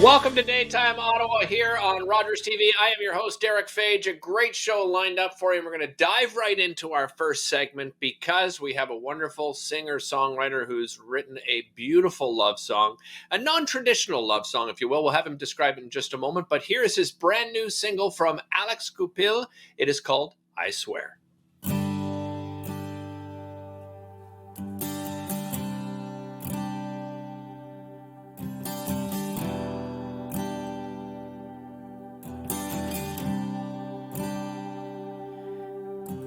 Welcome to Daytime Ottawa here on Rogers TV. I am your host, Derek Fage. A great show lined up for you. We're going to dive right into our first segment because we have a wonderful singer-songwriter who's written a beautiful love song, a non-traditional love song, if you will. We'll have him describe it in just a moment. But here is his brand new single from Alex Goupil. It is called I Swear.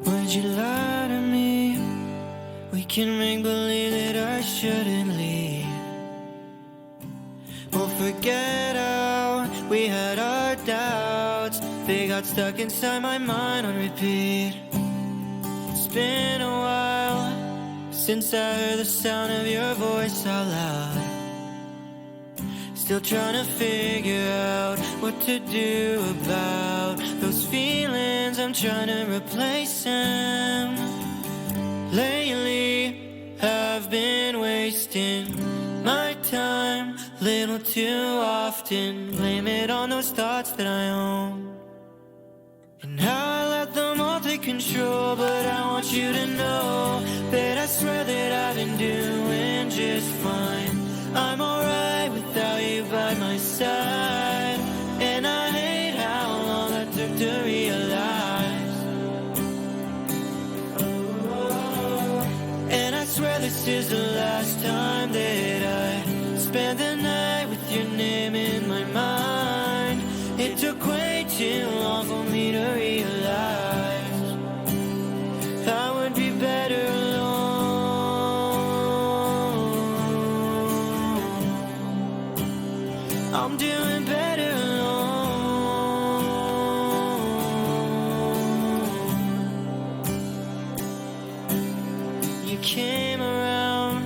Would you lie to me? We can make believe that I shouldn't leave. We'll forget how we had our doubts. They got stuck inside my mind on repeat. It's been a while since I heard the sound of your voice out loud. Still trying to figure out what to do about those feelings. I'm trying to replace them. Lately, I've been wasting my time a little too often. Blame it on those thoughts that I own. And how I let them all take control. But I want you to know that I swear that I've been doing just fine. I'm alright without you by my side. And I hate how long that took to realize. And I swear this is the last time that I spend the night with your name in my mind. It took way too long for me to realize I would be better alone. I'm doing better alone. You came around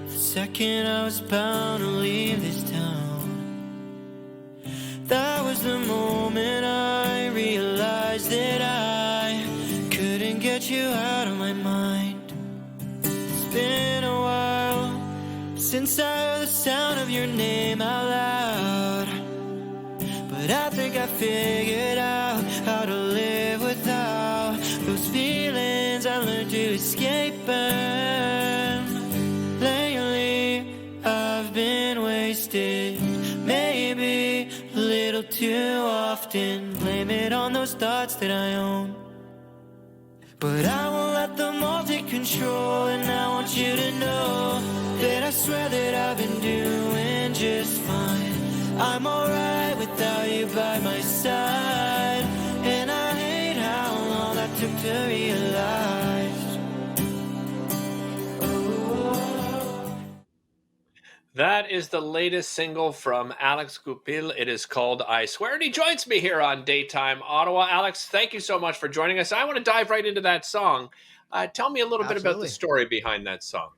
the second I was bound to leave this town. That was the moment I realized that I couldn't get you out of my mind. It's been a while since I heard the sound of your name out loud. But I think I figured out how to live without those feelings. I learned to escape them. Lately, I've been wasted, maybe a little too often. Blame it on those thoughts that I own. But I won't let them all take control. And I want you to know that I swear that I've been doing just fine. I'm alright without you by my side. And I hate how long that took to realize. That is the latest single from Alex Goupil. It is called I Swear. And he joins me here on Daytime Ottawa. Alex, thank you so much for joining us. I want to dive right into that song. Tell me a little bit about the story behind that song.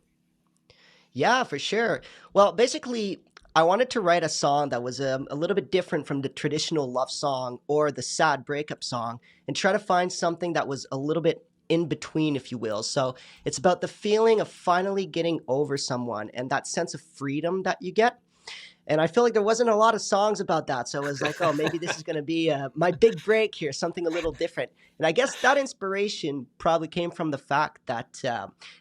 Yeah, for sure. Well, basically, I wanted to write a song that was a little bit different from the traditional love song or the sad breakup song and try to find something that was a little bit in between, if you will. So it's about the feeling of finally getting over someone and that sense of freedom that you get. And I feel like there wasn't a lot of songs about that. So I was like, oh, maybe this is going to be my big break here, something a little different. And I guess that inspiration probably came from the fact that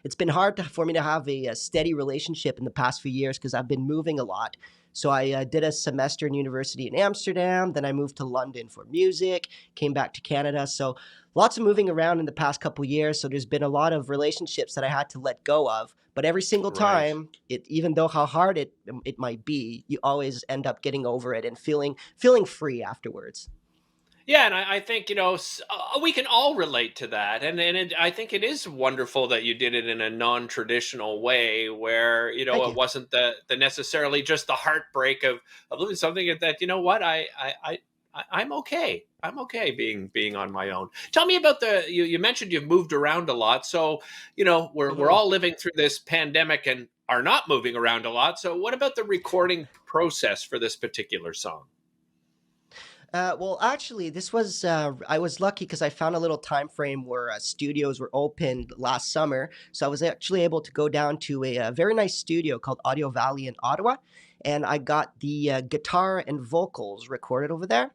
it's been hard for me to have a steady relationship in the past few years because I've been moving a lot. So I did a semester in university in Amsterdam. Then I moved to London for music, came back to Canada. So lots of moving around in the past couple years. So there's been a lot of relationships that I had to let go of. But every single time, even though how hard it might be, you always end up getting over it and feeling free afterwards. Yeah, and I think, we can all relate to that. And I think it is wonderful that you did it in a non-traditional way where, it wasn't the necessarily just the heartbreak of losing something that, you know what, I'm okay. I'm okay being on my own. Tell me about you mentioned you've moved around a lot. So, we're all living through this pandemic and are not moving around a lot. So what about the recording process for this particular song? Well, actually, this was I was lucky because I found a little time frame where studios were opened last summer, so I was actually able to go down to a very nice studio called Audio Valley in Ottawa, and I got the guitar and vocals recorded over there.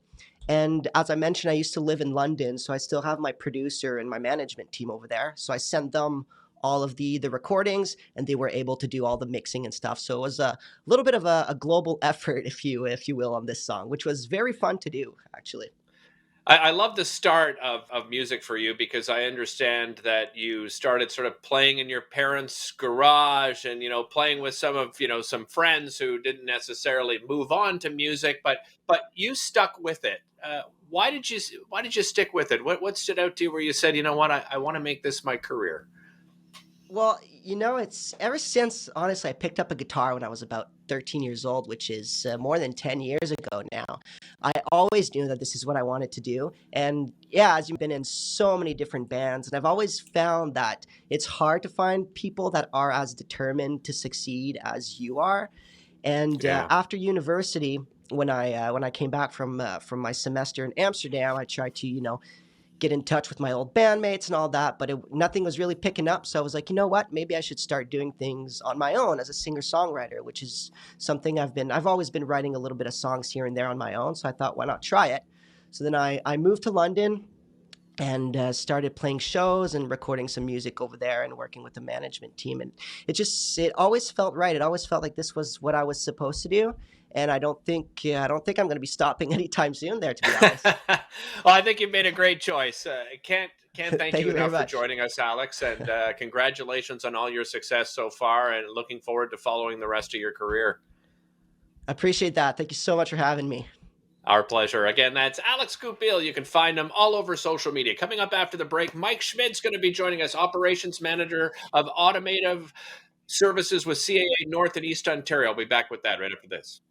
And as I mentioned, I used to live in London, so I still have my producer and my management team over there. So I sent them all of the recordings, and they were able to do all the mixing and stuff. So it was a little bit of a global effort, if you will, on this song, which was very fun to do, actually. I love the start of music for you because I understand that you started sort of playing in your parents' garage and, playing with some of, some friends who didn't necessarily move on to music, but you stuck with it. Why did you stick with it? What stood out to you where you said, you know what, I want to make this my career? Well, it's ever since, honestly, I picked up a guitar when I was about 13 years old, which is more than 10 years ago now. I always knew that this is what I wanted to do. And yeah, as you've been in so many different bands, and I've always found that it's hard to find people that are as determined to succeed as you are. And Yeah. after university, when I came back from my semester in Amsterdam, I tried to get in touch with my old bandmates and all that, but nothing was really picking up. So I was like, you know what? Maybe I should start doing things on my own as a singer-songwriter, which is something I've always been writing a little bit of songs here and there on my own. So I thought, why not try it? So then I moved to London and started playing shows and recording some music over there and working with the management team. And it always felt right. It always felt like this was what I was supposed to do. And I don't think I'm going to be stopping anytime soon there, to be honest. Well, I think you made a great choice. Can't thank Thank you you very enough for much. joining us, Alex, and congratulations on all your success so far. And looking forward to following the rest of your career. I appreciate that. Thank you so much for having me. Our pleasure. Again, that's Alex Goupil. You can find him all over social media. Coming up after the break, Mike Schmidt's going to be joining us, Operations Manager of Automotive Services with CAA North and East Ontario. I'll be back with that right after this.